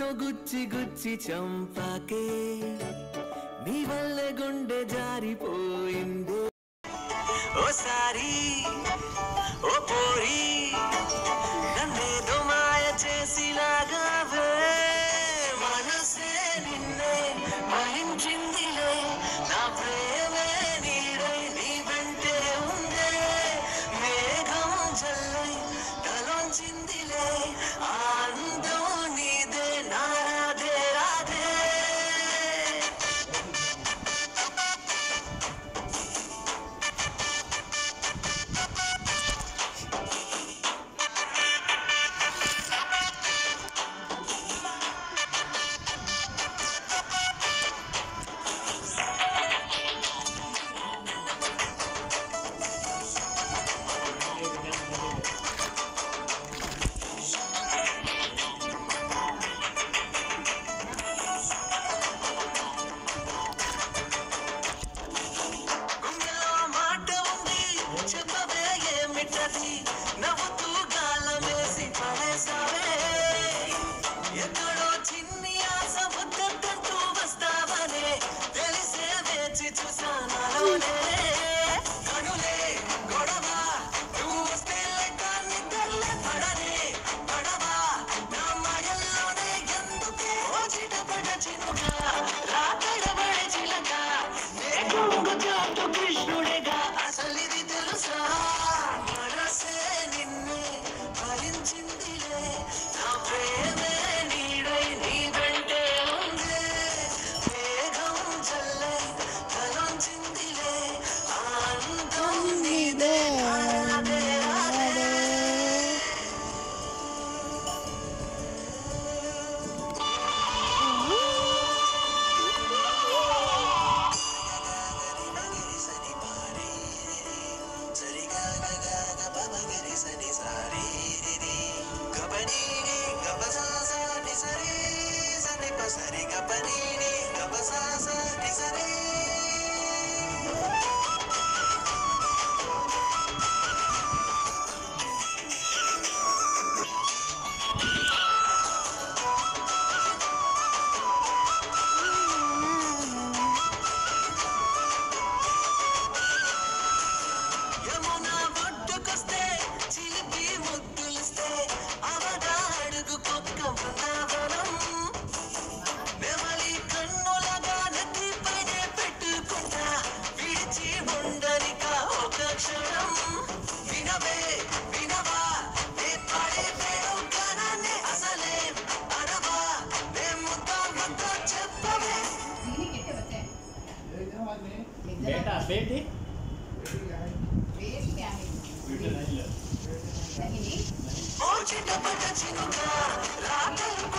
తో గుచ్చి గుచ్చి చంపాకే నీ వల్లే గుండె జారిపోయింది ఓసారి ఓ పోరి నన్నేదో మాయ చేసిలాగావే మనసే నిన్నే మహించిందిలే నా ప్రేమే నీడై నీ వెంటే ఉందే మేఘం జల్లై తలొంచిందిలే అందం నీదే నా రాధే రాధే నవ్వుతూ గాలమేసి పడేసావే ఎక్కడో చిన్ని ఆశ ముద్దంటూ వస్తావనే తెలిసే వేచి చూసానలోనే కనులే గొడవ నువ్వు వస్తే కానీ తెల్ల పడనే పడవా నా మాయల్లోనే ఎందుకే చిటపట చినుగా రాకడబడే చిలక కొంగు చాటు కృష్ణుడిగా అసలిది తెలుసా నా ప్రేమే నీడై నీ వెంటే ఉందే మేఘం జల్లై తలొంచిందిలే అందం నీదే రాధే రాధే बेटा बेटी చిన్నపట చినుక రాతలు